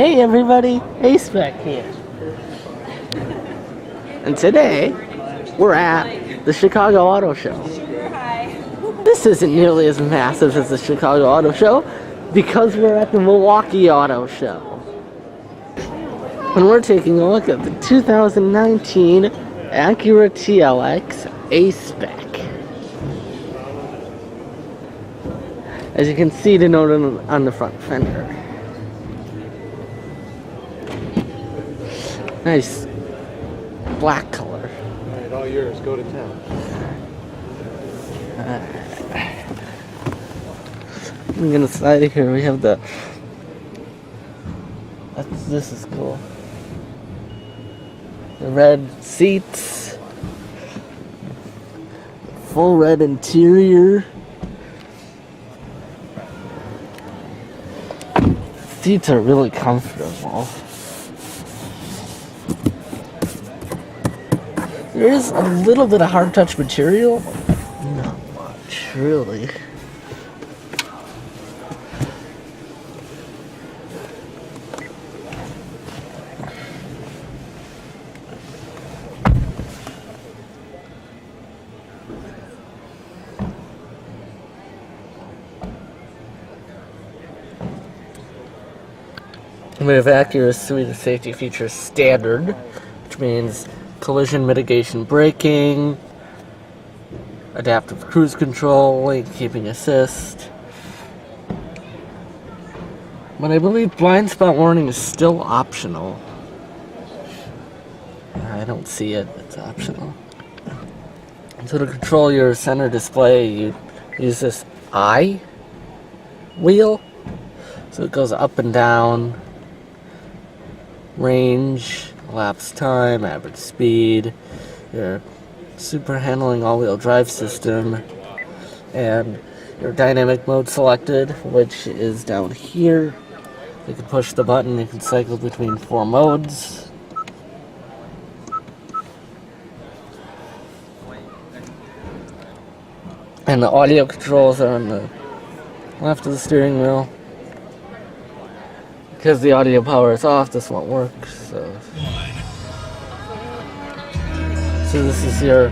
Hey everybody, A-Spec here. And today, we're at the Chicago Auto Show. This isn't nearly as massive as the Chicago Auto Show because we're at the Milwaukee Auto Show. And we're taking a look at the 2019 Acura Tlx A-Spec. As you can see, denoted on the front fender. Nice black color. Alright, all yours. Go to town. I'm gonna slide here. We have the. This is cool. The red seats, full red interior. Seats are really comfortable. There is a little bit of hard touch material, not much really. We have Acura's suite of safety features standard, which means collision mitigation braking, adaptive cruise control, lane keeping assist. But I believe blind spot warning is still optional. I don't see it, it's optional. So to control your center display, you use this I wheel. So it goes up and down. Range, elapsed time, average speed, your super handling all-wheel drive system, and your dynamic mode selected, which is down here. You can push the button, you can cycle between 4 modes. And the audio controls are on the left of the steering wheel. Because the audio power is off, this won't work. So this is your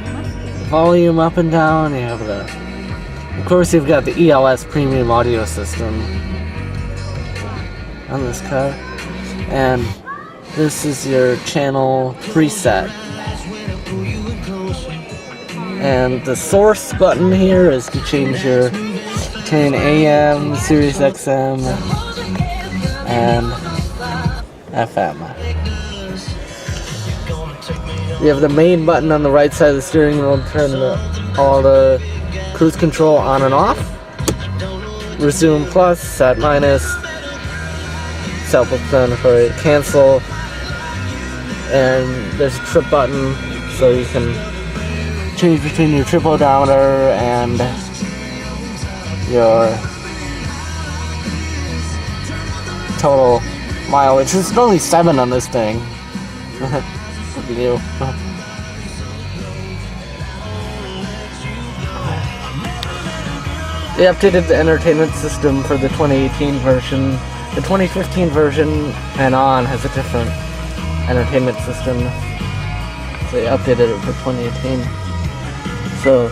volume up and down. You have the, of course, you've got the ELS premium audio system on this car, and this is your channel preset. And the source button here is to change your between AM, Sirius XM, and FM. You have the main button on the right side of the steering wheel to turn all the cruise control on and off. Resume plus, set minus, self-explanatory, cancel, and there's a trip button so you can change between your trip odometer and your total mileage. It's only 7 on this thing. What do you do? They updated the entertainment system for the 2018 version. The 2015 version and on has a different entertainment system. So they updated it for 2018. So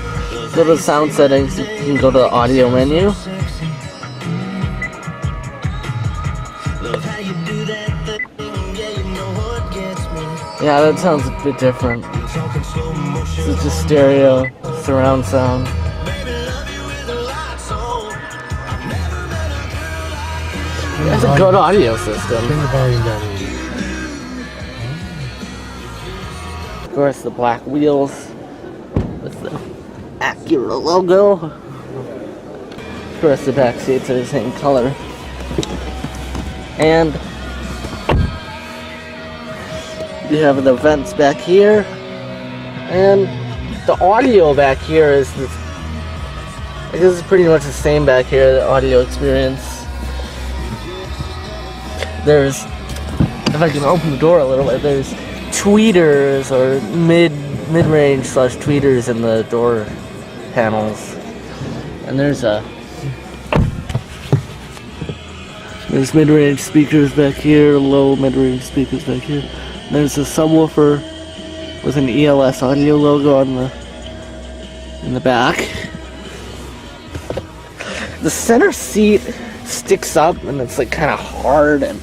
go to the sound settings, you can go to the audio menu. Yeah, that sounds a bit different. This is just stereo, surround sound. It's a good audio system. Of course, the black wheels with the Acura logo. Of course, the back seats are the same color. And you have the vents back here, and the audio back here is this. I guess it's pretty much the same back here. The audio experience. There's, if I can open the door a little bit, there's tweeters or mid-range / tweeters in the door panels, and there's a There's mid-range speakers back here, low mid-range speakers back here. There's a subwoofer with an ELS audio logo in the back. The center seat sticks up and it's like kind of hard, and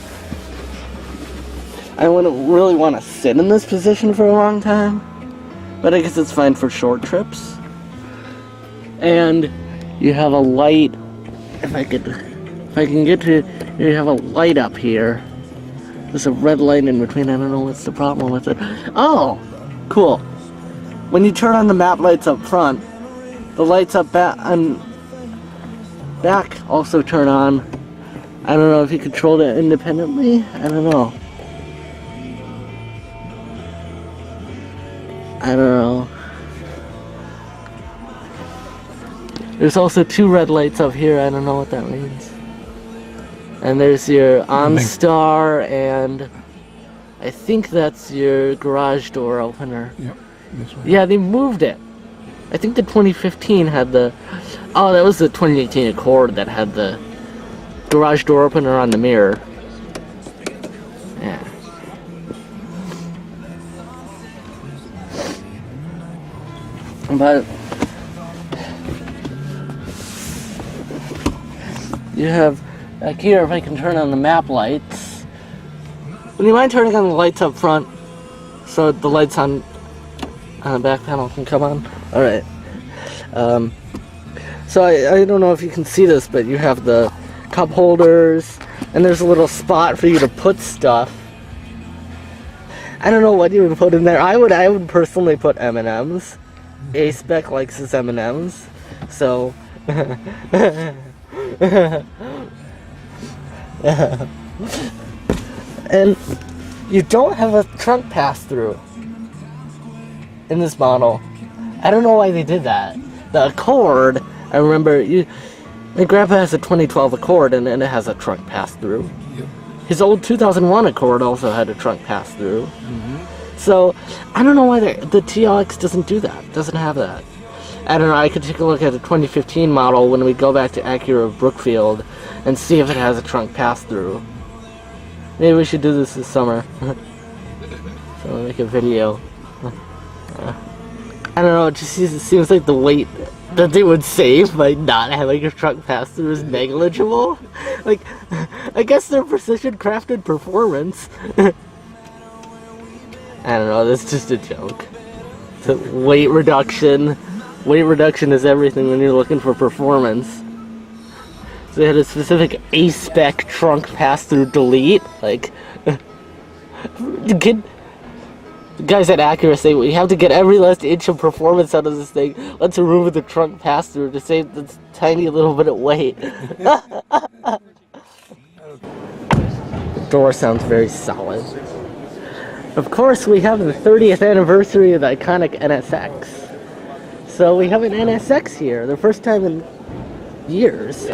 I wouldn't really want to sit in this position for a long time, but I guess it's fine for short trips. And you have a light, if I can get to, you have a light up here. There's a red light in between. I don't know what's the problem with it. Oh, cool. When you turn on the map lights up front, the lights up back also turn on. I don't know if you controlled it independently. I don't know. There's also 2 red lights up here. I don't know what that means. And there's your OnStar, and I think that's your garage door opener. Yep, this one. Yeah, they moved it. I think the 2015 had the... Oh, that was the 2018 Accord that had the garage door opener on the mirror. Yeah. But you have back here, if I can turn on the map lights. Would you mind turning on the lights up front so the lights on the back panel can come on? Alright. So I don't know if you can see this, but you have the cup holders, and there's a little spot for you to put stuff. I don't know what you would put in there. I would personally put M&Ms. A-Spec likes his M&Ms, so... And you don't have a trunk pass-through in this model. I don't know why they did that. The Accord, I remember, my grandpa has a 2012 Accord, and it has a trunk pass-through. Yep. His old 2001 Accord also had a trunk pass-through. Mm-hmm. So, I don't know why the TLX doesn't do that, doesn't have that. I don't know, I could take a look at the 2015 model when we go back to Acura Brookfield and see if it has a trunk pass-through. Maybe we should do this summer. So I'll make a video. I don't know, it just seems like the weight that they would save by not having a trunk pass-through is negligible. Like, I guess they're precision crafted performance. I don't know, that's just a joke. It's a weight reduction. Weight reduction is everything when you're looking for performance. So they had a specific A-Spec trunk pass-through delete. Like, the guys at Acura say, we have to get every last inch of performance out of this thing. Let's remove the trunk pass-through to save this tiny little bit of weight. The door sounds very solid. Of course, we have the 30th anniversary of the iconic NSX. So we have an NSX here, the first time in years.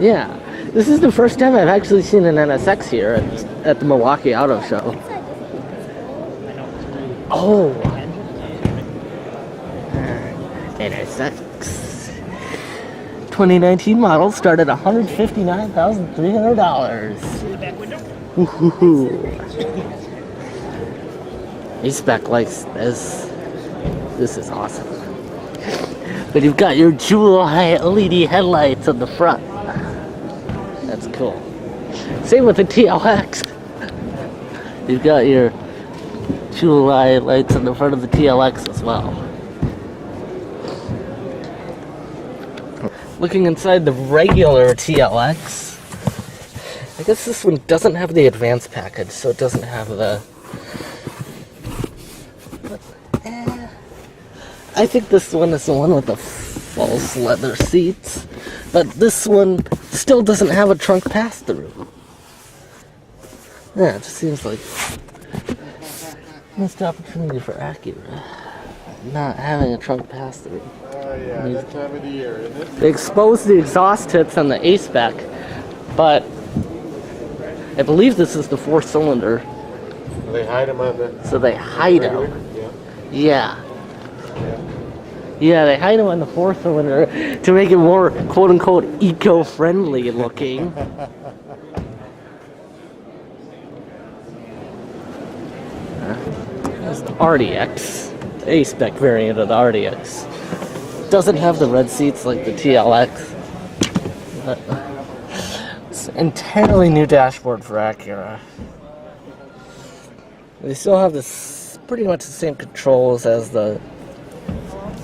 Yeah, this is the first time I've actually seen an NSX here at the Milwaukee Auto Show. Oh, NSX 2019 model start at $159,300. A-Spec likes this. This is awesome. But you've got your jewel high LED headlights on the front. That's cool. Same with the TLX. You've got your jewel high lights on the front of the TLX as well. Looking inside the regular TLX, I guess this one doesn't have the advanced package, so it doesn't have the... I think this one is the one with the false leather seats, but this one still doesn't have a trunk pass-through. Yeah, it just seems like missed opportunity for Acura, not having a trunk pass-through. Oh yeah, that time of the year, isn't it? They exposed the exhaust tips on the A-Spec, but I believe this is the 4-cylinder. They hide them on the... So they hide them. Yeah. Yeah, they hide them on the 4-cylinder to make it more quote-unquote eco-friendly looking. There's the RDX, the A-Spec variant of the RDX. Doesn't have the red seats like the TLX. But it's an entirely new dashboard for Acura. They still have this pretty much the same controls as the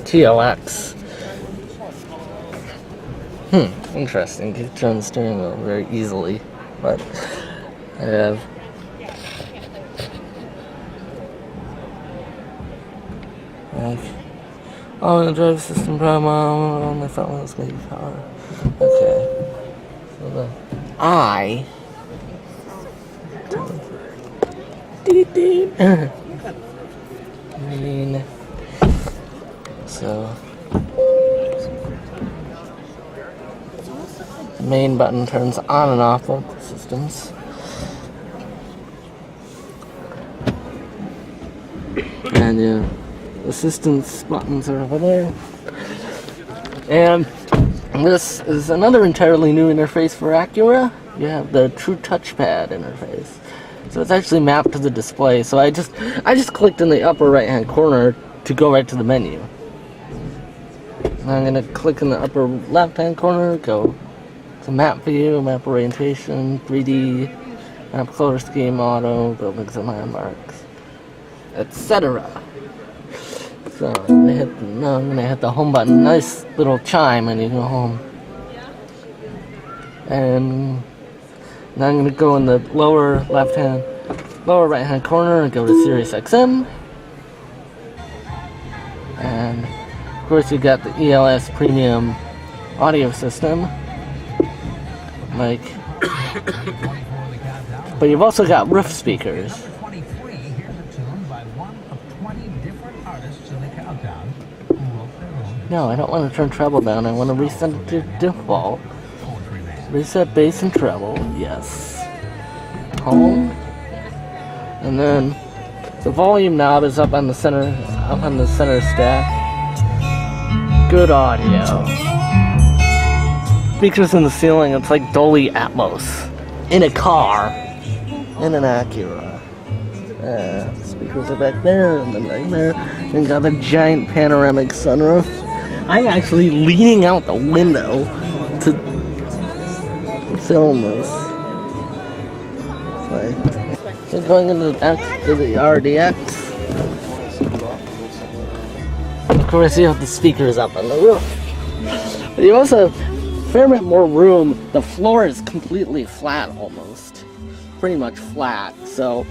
TLX. Interesting. You can turn the steering wheel very easily, but I have the drive system problem on my phone. Let's make power. Okay. So the I. So the main button turns on and off both the systems. And the assistance buttons are over there. And this is another entirely new interface for Acura. You have the true touchpad interface. So it's actually mapped to the display. So I just clicked in the upper right hand corner to go right to the menu. And I'm gonna click in the upper left hand corner, go to map view, map orientation, 3D, map color scheme, auto, buildings and landmarks, etc. So I'm gonna hit the home button. Nice little chime when you go home. And now I'm gonna go in the lower right hand corner and go to Sirius XM. And of course you got the ELS premium audio system. But you've also got roof speakers. No, I don't want to turn treble down. I want to reset it to default. Reset bass and treble. Yes. Home. And then the volume knob is up on the center stack. Good audio. Speakers in the ceiling. It's like Dolby Atmos in a car, in an Acura. Speakers are back there and then right there. And got a giant panoramic sunroof. I'm actually leaning out the window to film this. So going into the back to the RDX. Of course, you have the speakers up on the roof. But you also have a fair bit more room. The floor is completely flat almost. Pretty much flat. So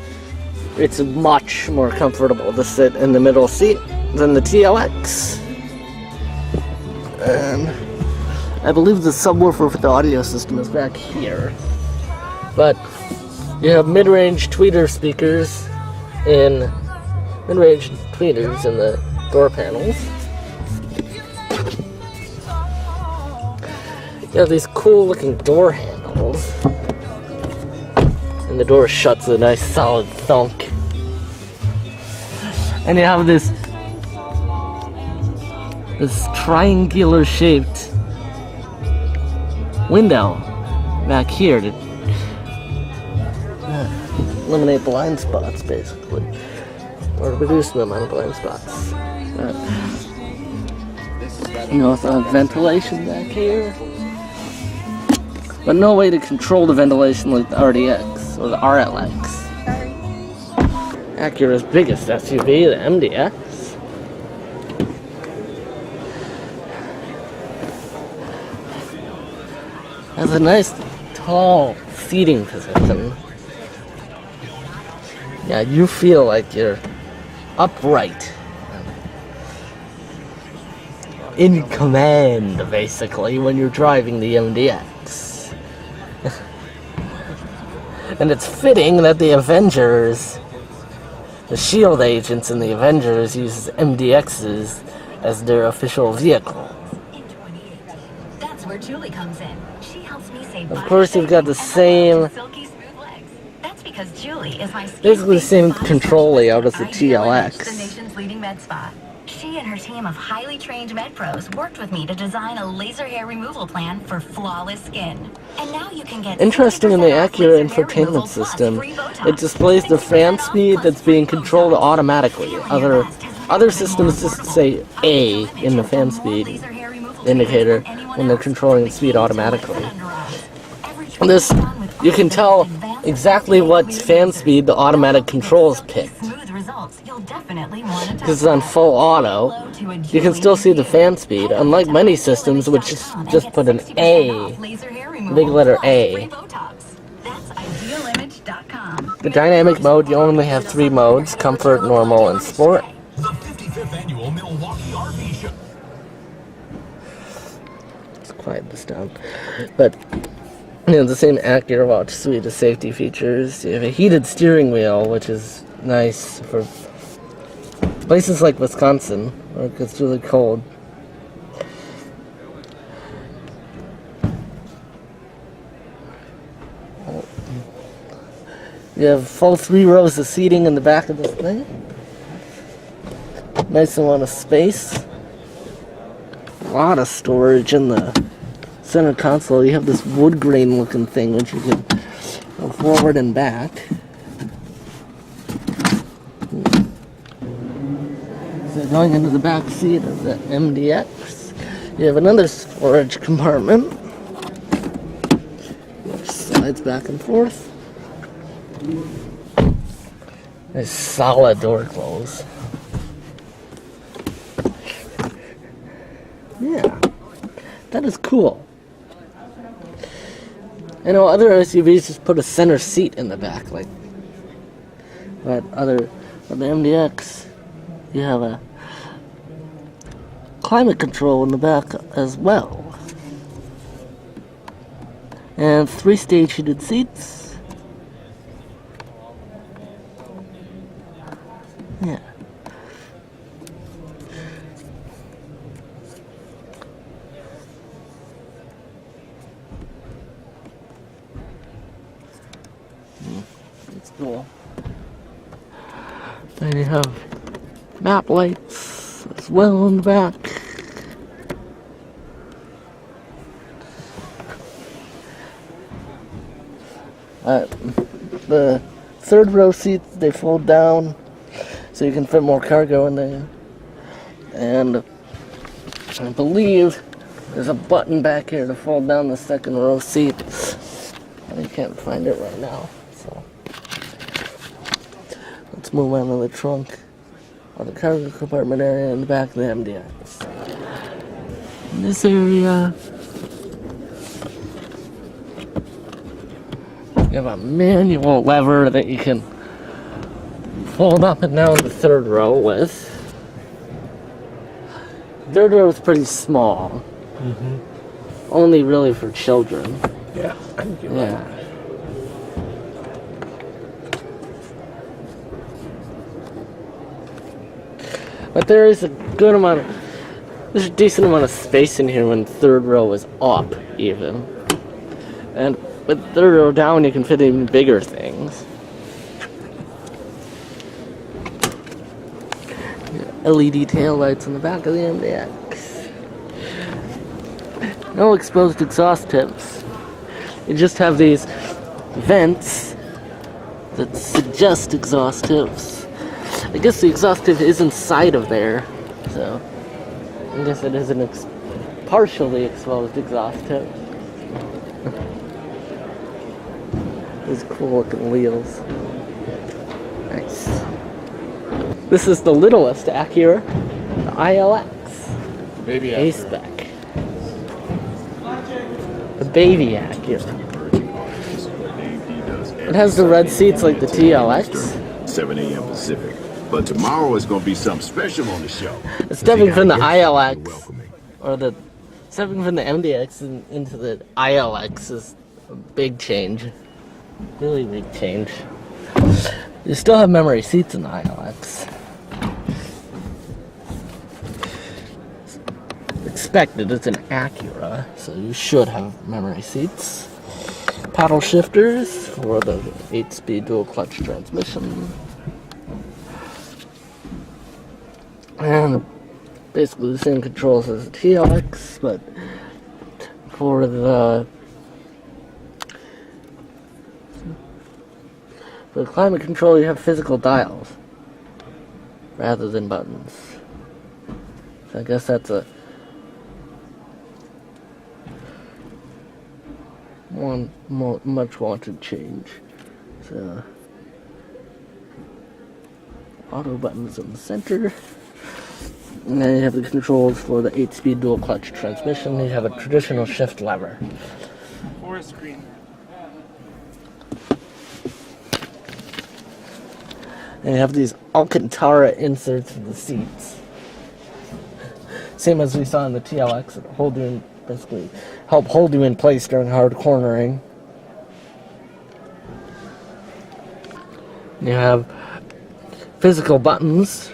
it's much more comfortable to sit in the middle seat than the TLX. And I believe the subwoofer for the audio system is back here. But you have mid-range tweeter speakers in the door panels. You have these cool looking door handles. And the door shuts with a nice solid thunk. And you have this triangular shaped window back here to eliminate blind spots, basically, or reduce the amount of blind spots. You also have ventilation back here, but no way to control the ventilation like the RDX or the RLX. Acura's biggest SUV, the MDX. Has a nice tall seating position. Yeah, you feel like you're upright. In command, basically, when you're driving the MDX. And it's fitting that the Avengers, the SHIELD agents in the Avengers, use MDXs as their official vehicle. That's where Julie comes in. She helps me save. Of course, you've got the same, that's because Julie is my basically the same control layout as the TLX. The nation's leading med spa. She and her team of highly trained med pros worked with me to design a laser hair removal plan for flawless skin. And now you can get Interesting in the 60% off Acura laser hair removal infotainment plus system, free Botox. it displays the fan 60% off speed plus that's free being controlled Botox. automatically. Feeling your best has Other never been systems more just affordable. say A Upgrade to in the Limit fan for more speed laser hair removal indicator treatments than anyone when they're else. controlling The speed key to automatically. life under eyes. Every This, treatment done with you can tell advanced exactly what clear fan lasers. speed the automatic They'll help you controls get silky, picked. smooth results you'll definitely want to Because it's on full auto, you can still see the fan speed, unlike many systems which just put an A, big letter A. That's idealimage.com. The dynamic mode, you only have 3 modes, comfort, normal, and sport. The 55th annual Milwaukee RV Show. Let's quiet this down. But, you know, the same Acura watch suite of safety features. You have a heated steering wheel, which is nice for places like Wisconsin, where it gets really cold. You have full 3 rows of seating in the back of this thing. Nice amount of space. A lot of storage in the center console. You have this wood grain looking thing which you can go forward and back. So going into the back seat of the MDX, you have another storage compartment which slides back and forth. Nice solid door close. Yeah, that is cool. I know other SUVs just put a center seat in the back, like, but on the MDX, you have a climate control in the back as well, and 3-stage heated seats. Yeah. It's cool. Then you have map lights as well in the back. The third row seats, they fold down so you can fit more cargo in there. And I believe there's a button back here to fold down the second row seat. I can't find it right now, so let's move on to the trunk or the cargo compartment area in the back of the MDX. In this area, you have a manual lever that you can fold up and down the third row with. Third row is pretty small. Only really for children. Yeah, I think you're Yeah. right. But there is a good amount of, there's a decent amount of space in here when third row is up, even. And with third row down, you can fit even bigger things. LED taillights on the back of the MDX. No exposed exhaust tips. You just have these vents that suggest exhaust tips. I guess the exhaust tip is inside of there, so I guess it is an partially exposed exhaust tip. These cool looking wheels. Nice. This is the littlest Acura, the Ilx. Maybe A-Spec. The baby Acura. It has the red seats like the TLX. 7 a.m. Pacific. But tomorrow is going to be something special on the show. Stepping from the ILX, Welcoming. or stepping from the MDX into the ILX is a big change. Really big change. You still have memory seats in the ILX. Expected, it's an Acura, so you should have memory seats. Paddle shifters for the 8-speed dual clutch transmission. And basically the same controls as the TLX, but for the climate control, you have physical dials rather than buttons. So I guess that's a much wanted change. So auto buttons in the center. And then you have the controls for the 8-speed dual clutch transmission. You have a traditional shift lever. Or a screen. And you have these Alcantara inserts in the seats. Same as we saw in the TLX, that hold you in, basically help hold you in place during hard cornering. You have physical buttons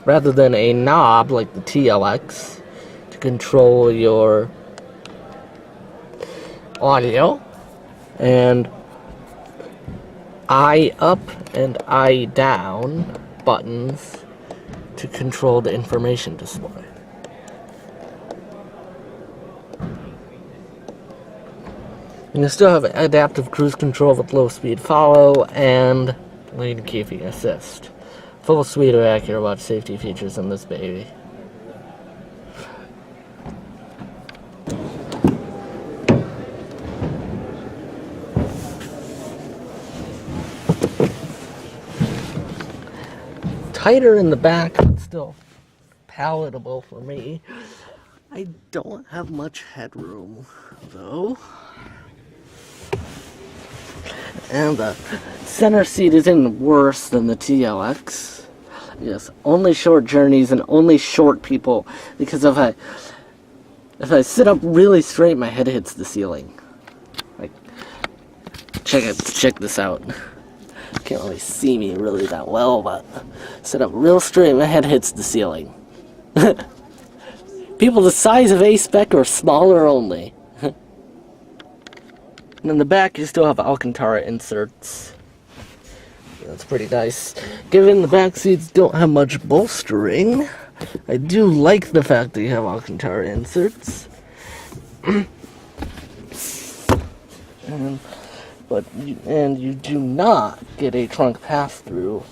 rather than a knob like the TLX to control your audio, and eye up and eye down buttons to control the information display. And you still have adaptive cruise control with low speed follow and lane keeping assist. Full suite of Acura Watch safety features in this baby. Tighter in the back, but still palatable for me. I don't have much headroom, though. And the center seat isn't worse than the TLX. Yes, only short journeys and only short people, because if I sit up really straight, my head hits the ceiling. Like, check this out. Can't really see me really that well, but sit up real straight, my head hits the ceiling. People the size of A-Spec or smaller only. And in the back, you still have Alcantara inserts. That's pretty nice. Given the back seats don't have much bolstering, I do like the fact that you have Alcantara inserts. And you do not get a trunk pass-through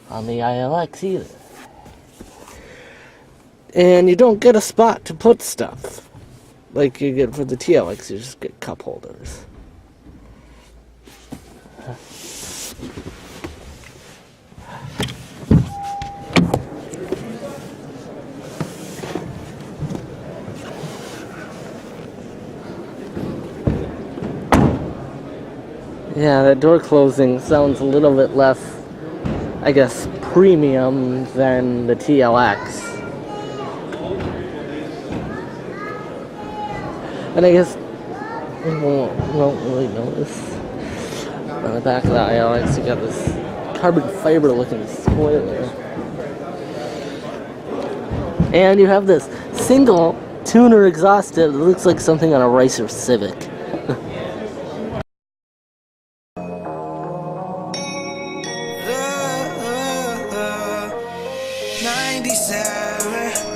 on the Ilx either. And you don't get a spot to put stuff like you get for the TLX. You just get cup holders. Yeah, that door closing sounds a little bit less, I guess, premium than the TLX. And I guess you won't really notice. On the back of the Ilx, you got this carbon fiber looking spoiler. And you have this single tuner exhaust that looks like something on a Racer Civic. '97.